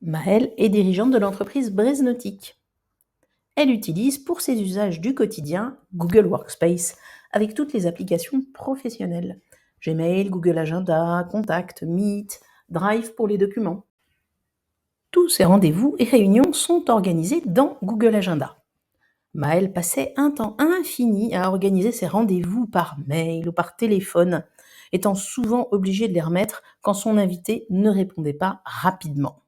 Maëlle est dirigeante de l'entreprise Breznautique. Elle utilise pour ses usages du quotidien Google Workspace avec toutes les applications professionnelles. Gmail, Google Agenda, Contact, Meet, Drive pour les documents. Tous ces rendez-vous et réunions sont organisés dans Google Agenda. Maëlle passait un temps infini à organiser ses rendez-vous par mail ou par téléphone, étant souvent obligée de les remettre quand son invité ne répondait pas rapidement.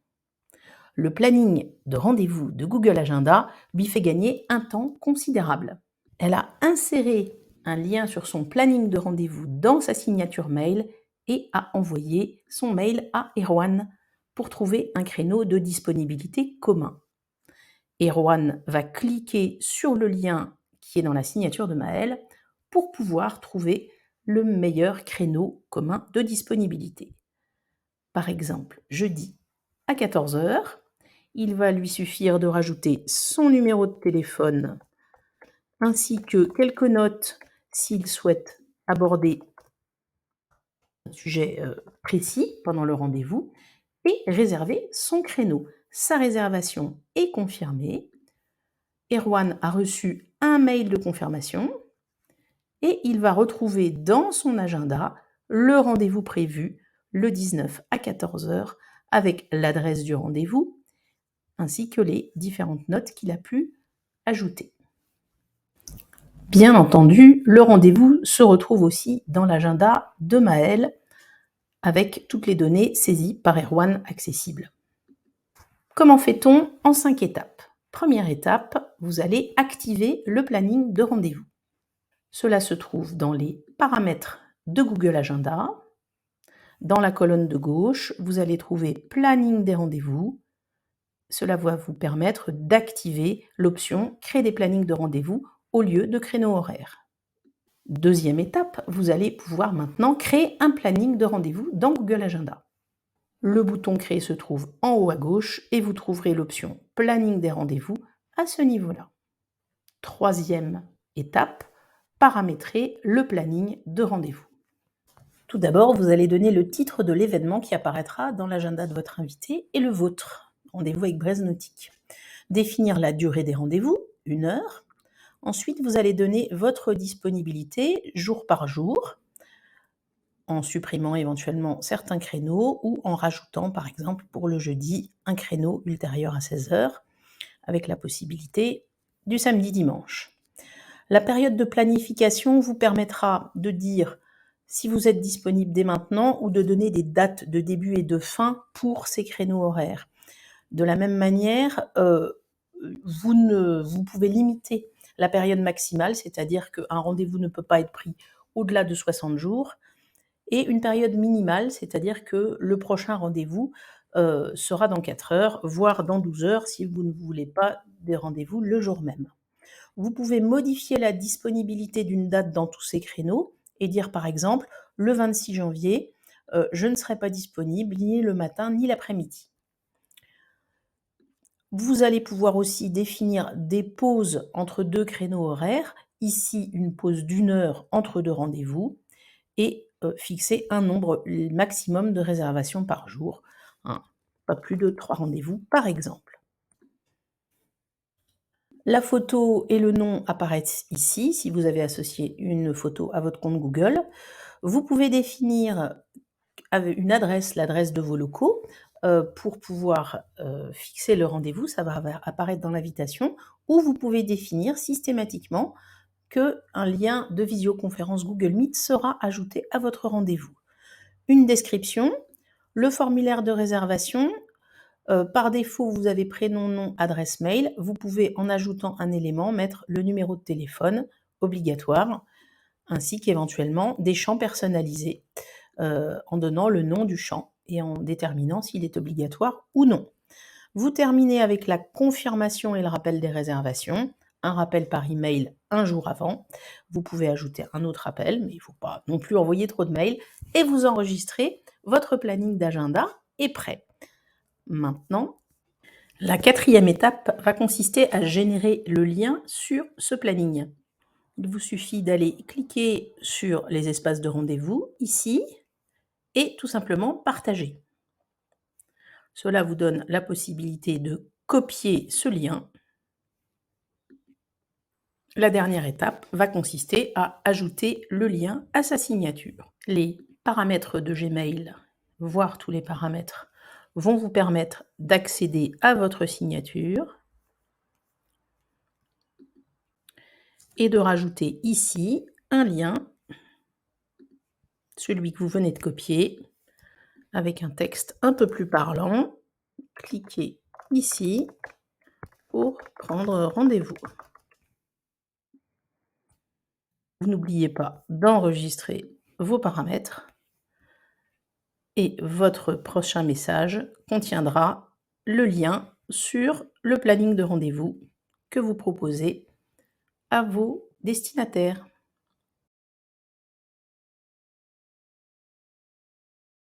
Le planning de rendez-vous de Google Agenda lui fait gagner un temps considérable. Elle a inséré un lien sur son planning de rendez-vous dans sa signature mail et a envoyé son mail à Erwan pour trouver un créneau de disponibilité commun. Erwan va cliquer sur le lien qui est dans la signature de Maëlle pour pouvoir trouver le meilleur créneau commun de disponibilité. Par exemple, jeudi à 14h, il va lui suffire de rajouter son numéro de téléphone ainsi que quelques notes s'il souhaite aborder un sujet précis pendant le rendez-vous et réserver son créneau. Sa réservation est confirmée. Erwan a reçu un mail de confirmation et il va retrouver dans son agenda le rendez-vous prévu le 19 à 14h avec l'adresse du rendez-vous ainsi que les différentes notes qu'il a pu ajouter. Bien entendu, le rendez-vous se retrouve aussi dans l'agenda de Maëlle avec toutes les données saisies par Erwan accessibles. Comment fait-on en 5 étapes? Première étape, vous allez activer le planning de rendez-vous. Cela se trouve dans les paramètres de Google Agenda. Dans la colonne de gauche, vous allez trouver Planning des rendez-vous. Cela va vous permettre d'activer l'option Créer des plannings de rendez-vous au lieu de créneaux horaires. Deuxième étape, vous allez pouvoir maintenant créer un planning de rendez-vous dans Google Agenda. Le bouton Créer se trouve en haut à gauche et vous trouverez l'option Planning des rendez-vous à ce niveau-là. Troisième étape, paramétrer le planning de rendez-vous. Tout d'abord, vous allez donner le titre de l'événement qui apparaîtra dans l'agenda de votre invité et le vôtre, rendez-vous avec Breznautique. Définir la durée des rendez-vous, 1 heure. Ensuite, vous allez donner votre disponibilité jour par jour, en supprimant éventuellement certains créneaux ou en rajoutant, par exemple, pour le jeudi, un créneau ultérieur à 16h, avec la possibilité du samedi-dimanche. La période de planification vous permettra de dire si vous êtes disponible dès maintenant ou de donner des dates de début et de fin pour ces créneaux horaires. De la même manière, vous pouvez limiter la période maximale, c'est-à-dire qu'un rendez-vous ne peut pas être pris au-delà de 60 jours, et une période minimale, c'est-à-dire que le prochain rendez-vous sera dans 4 heures, voire dans 12 heures si vous ne voulez pas des rendez-vous le jour même. Vous pouvez modifier la disponibilité d'une date dans tous ces créneaux et dire par exemple le 26 janvier, je ne serai pas disponible ni le matin ni l'après-midi. Vous allez pouvoir aussi définir des pauses entre 2 créneaux horaires, ici une pause d'1 heure entre 2 rendez-vous et fixer un nombre maximum de réservations par jour, hein, pas plus de 3 rendez-vous par exemple. La photo et le nom apparaissent ici, si vous avez associé une photo à votre compte Google. Vous pouvez définir une adresse, l'adresse de vos locaux, pour pouvoir fixer le rendez-vous, ça va apparaître dans l'invitation, ou vous pouvez définir systématiquement qu'un lien de visioconférence Google Meet sera ajouté à votre rendez-vous. Une description, le formulaire de réservation. Par défaut, vous avez prénom, nom, adresse mail. Vous pouvez, en ajoutant un élément, mettre le numéro de téléphone obligatoire, ainsi qu'éventuellement des champs personnalisés, en donnant le nom du champ et en déterminant s'il est obligatoire ou non. Vous terminez avec la confirmation et le rappel des réservations. Un rappel par email un jour avant. Vous pouvez ajouter un autre appel, mais il ne faut pas non plus envoyer trop de mails. Et vous enregistrez votre planning d'agenda est prêt. Maintenant, la 4e étape va consister à générer le lien sur ce planning. Il vous suffit d'aller cliquer sur les espaces de rendez-vous ici et tout simplement partager. Cela vous donne la possibilité de copier ce lien. La dernière étape va consister à ajouter le lien à sa signature. Les paramètres de Gmail, voire tous les paramètres, vont vous permettre d'accéder à votre signature et de rajouter ici un lien, celui que vous venez de copier, avec un texte un peu plus parlant. Cliquez ici pour prendre rendez-vous. Vous n'oubliez pas d'enregistrer vos paramètres et votre prochain message contiendra le lien sur le planning de rendez-vous que vous proposez à vos destinataires.